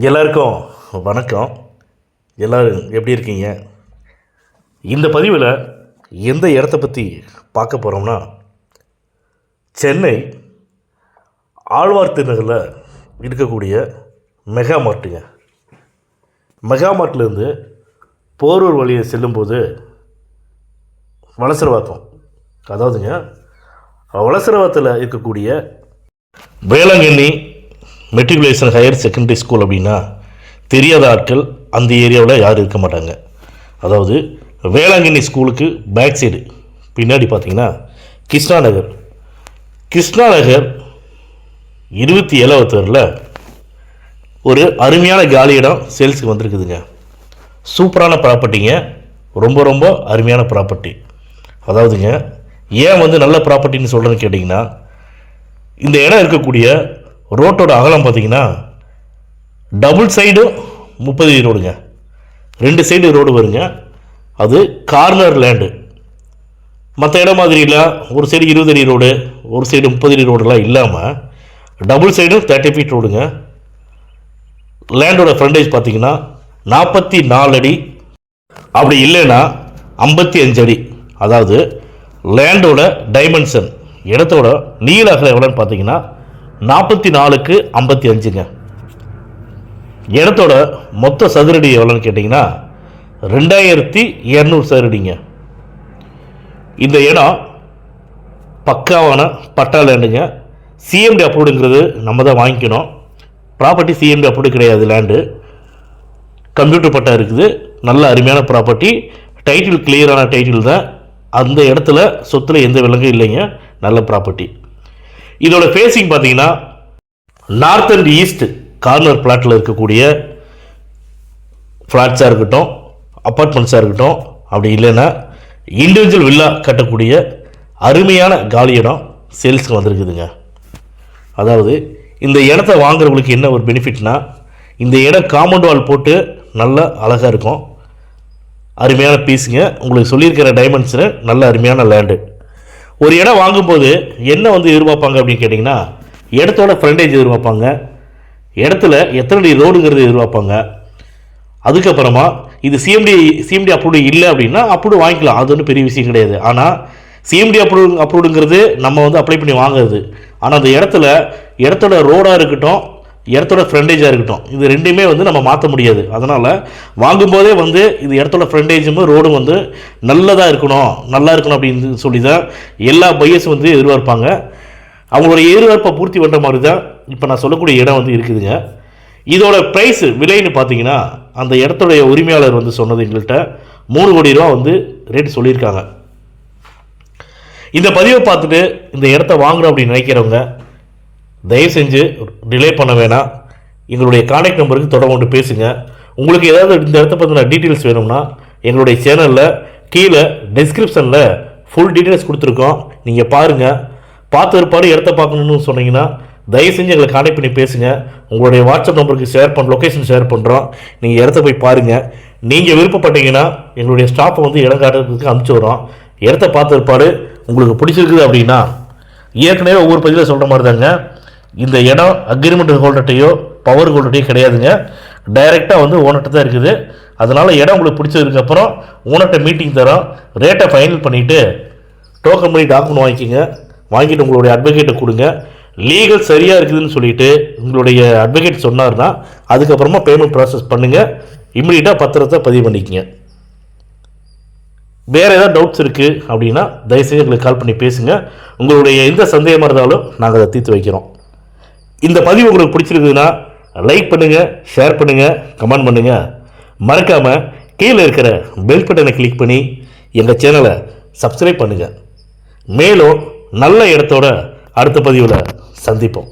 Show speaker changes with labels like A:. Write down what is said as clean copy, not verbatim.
A: எல்லாருக்கும் வணக்கம். எல்லோரும் எப்படி இருக்கீங்க? இந்த பதிவில் எந்த இடத்த பற்றி பார்க்க போகிறோம்னா, சென்னை ஆழ்வார் திருநகரில் இருக்கக்கூடிய மெகா மார்ட்டுங்க. மெகா மார்ட்லேருந்து போரூர் வழியை செல்லும்போது வலசரவாக்கம், அதாவதுங்க வலசரவாக்கத்தில் இருக்கக்கூடிய Velankanni matriculation higher secondary school அப்படின்னா தெரியாத ஆட்கள் அந்த ஏரியாவில் யாரும் இருக்க மாட்டாங்க. அதாவது வேளாங்கண்ணி ஸ்கூலுக்கு பேக் சைடு பின்னாடி பார்த்தீங்கன்னா கிருஷ்ணா நகர் 27வது ஒரு அருமையான காலி இடம் சேல்ஸுக்கு வந்திருக்குதுங்க. சூப்பரான ப்ராப்பர்ட்டிங்க, ரொம்ப ரொம்ப அருமையான ப்ராப்பர்ட்டி. அதாவதுங்க ஏன் நல்ல ப்ராப்பர்ட்டின்னு சொல்கிறேன்னு கேட்டிங்கன்னா, இந்த இடம் இருக்கக்கூடிய ரோட்டோட அகலம் பார்த்தீங்கன்னா டபுள் சைடும் 30 அடி ரோடுங்க. 2 சைடு ரோடு வருங்க. அது கார்னர் லேண்டு. மற்ற இடம் மாதிரி இல்லை, ஒரு சைடு 20 அடி ரோடு, ஒரு சைடு 30 அடி ரோடுலாம் இல்லாமல் டபுள் சைடும் 30 ஃபீட் ரோடுங்க. லேண்டோட ஃப்ரண்டேஜ் பார்த்தீங்கன்னா 44 அடி, அப்படி இல்லைன்னா 55 அடி. அதாவது லேண்டோட டைமென்ஷன், இடத்தோட நீள அகலம் எவ்வளோன்னு பார்த்தீங்கன்னா 44க்கு 55ங்க. இடத்தோட மொத்த சதுரடி எவ்வளோன்னு கேட்டிங்கன்னா 2200 சதுரடிங்க. இந்த இடம் பக்காவான பட்டா லேண்டுங்க. சிஎம்டி அப்ரூவ்டுங்கிறது நம்ம தான் வாங்கிக்கணும். ப்ராப்பர்ட்டி சிஎம்டி அப்ரூவ்டு கிடையாது, லேண்டு கம்ப்யூட்டர் பட்டா இருக்குது. நல்ல அருமையான ப்ராப்பர்ட்டி, டைட்டில் கிளியரான டைட்டில் தான். அந்த இடத்துல சொத்தில் எந்த விலங்கும் இல்லைங்க. நல்ல ப்ராப்பர்ட்டி. இதோட ஃபேஸிங் பார்த்தீங்கன்னா நார்த் அண்ட் ஈஸ்ட் கார்னர் பிளாட்டில் இருக்கக்கூடிய ஃப்ளாட்ஸாக இருக்கட்டும், அப்பார்ட்மெண்ட்ஸாக இருக்கட்டும், அப்படி இல்லைன்னா இண்டிவிஜுவல் வில்லா கட்டக்கூடிய அருமையான காலி இடம் சேல்ஸுக்கு வந்திருக்குதுங்க. அதாவது இந்த இடத்த வாங்குறவங்களுக்கு என்ன ஒரு பெனிஃபிட்னா, இந்த இடம் காம்பவுண்ட் வால் போட்டு நல்ல அழகாக இருக்கும். அருமையான பீஸுங்க. உங்களுக்கு சொல்லியிருக்கிற டைமென்ஷனு நல்ல அருமையான லேண்டு. ஒரு இடம் வாங்கும்போது என்ன எதிர்பார்ப்பாங்க அப்படின்னு கேட்டிங்கன்னா, இடத்தோட ஃப்ரண்டேஜ் எதிர்பார்ப்பாங்க, இடத்துல எத்தனை அடி ரோடுங்கிறது எதிர்பார்ப்பாங்க. அதுக்கப்புறமா இது சிஎம்டி அப்ரூவ்டு இல்லை அப்படின்னா அப்ரூவ்டு வாங்கிக்கலாம், அது ஒன்றும் பெரிய விஷயம் கிடையாது. ஆனால் சிஎம்டி அப்ரூவ்டுங்கிறது நம்ம அப்ளை பண்ணி வாங்குறது. ஆனால் அந்த இடத்தோட ரோடாக இருக்கட்டும், இடத்தோட ஃப்ரண்டேஜாக இருக்கட்டும், இது ரெண்டுமே நம்ம மாற்ற முடியாது. அதனால் வாங்கும்போதே இது இடத்தோட ஃப்ரண்டேஜும் ரோடும் நல்லதாக இருக்கணும், நல்லா இருக்கணும் அப்படின்னு சொல்லி தான் எல்லா பையர்ஸும் எதிர்பார்ப்பாங்க. அவங்களுடைய எதிர்பார்ப்பை பூர்த்தி பண்ணுற மாதிரி தான் இப்போ நான் சொல்லக்கூடிய இடம் இருக்குதுங்க. இதோட ப்ரைஸ் விலைன்னு பார்த்தீங்கன்னா, அந்த இடத்துடைய உரிமையாளர் சொன்னது எங்கள்கிட்ட 3 கோடி ரூபா ரேட் சொல்லியிருக்காங்க. இந்த பதிவை பார்த்துட்டு இந்த இடத்த வாங்குறோம் அப்படின்னு நினைக்கிறவங்க தயவு செஞ்சு டிலே பண்ண வேணாம். எங்களுடைய கான்டாக்ட் நம்பருக்கு தொடர்பு பேசுங்க. உங்களுக்கு ஏதாவது இந்த இடத்த பற்றின டீட்டெயில்ஸ் வேணும்னா எங்களுடைய சேனலில் கீழே டிஸ்கிரிப்ஷனில் ஃபுல் டீட்டெயில்ஸ் கொடுத்துருக்கோம். நீங்கள் பாருங்கள். பார்த்து ஒருபாடு இடத்த பார்க்கணுன்னு சொன்னீங்கன்னா தயவு செஞ்சு எங்களை கான்டாக்ட் பண்ணி பேசுங்க. உங்களுடைய வாட்ஸ்அப் நம்பருக்கு லொக்கேஷன் ஷேர் பண்ணுறோம். நீங்கள் இடத்த போய் பாருங்கள். நீங்கள் விருப்பப்பட்டீங்கன்னா எங்களுடைய ஸ்டாஃபை இடம் காட்டுறதுக்கு அனுப்பிச்சி வரோம். இடத்த பார்த்து ஒருபாடு உங்களுக்கு பிடிச்சிருக்குது அப்படின்னா, ஏற்கனவே ஒவ்வொரு பதிவில் சொல்கிற மாதிரி தாங்க, இந்த இடம் அக்ரிமெண்ட் ஹோல்டர்ட்டையோ பவர் ஹோல்டர்ட்டையோ கிடையாதுங்க. டைரெக்டாக ஓனர்கிட்ட தான் இருக்குது. அதனால் இடம் உங்களுக்கு பிடிச்சதுக்கப்புறம் ஓனர்கிட்ட மீட்டிங் தரோம். ரேட்டை ஃபைனல் பண்ணிவிட்டு டோக்கன் பண்ணி டாக்குமெண்ட் வாங்கிக்கோங்க. வாங்கிட்டு உங்களுடைய அட்வொகேட்டை கொடுங்க. லீகல் சரியாக இருக்குதுன்னு சொல்லிவிட்டு உங்களுடைய அட்வொகேட் சொன்னார்னா அதுக்கப்புறமா பேமெண்ட் ப்ராசஸ் பண்ணுங்கள். இம்மிடியட்டாக பத்திரத்தை பதிவு பண்ணிக்கங்க. வேறு ஏதாவது டவுட்ஸ் இருக்குது அப்படின்னா தயவுசெய்து எங்களுக்கு கால் பண்ணி பேசுங்க. உங்களுடைய எந்த சந்தேகமாக இருந்தாலும் நாங்கள் அதை தீர்த்து வைக்கிறோம். இந்த பதிவு உங்களுக்கு பிடிச்சிருக்குதுன்னா லைக் பண்ணுங்கள், ஷேர் பண்ணுங்கள், கமெண்ட் பண்ணுங்கள். மறக்காமல் கீழே இருக்கிற பெல் பட்டனை கிளிக் பண்ணி எங்கள் சேனலை சப்ஸ்கிரைப் பண்ணுங்கள். மேலும் நல்ல இடத்தோட அடுத்த பதிவில் சந்திப்போம்.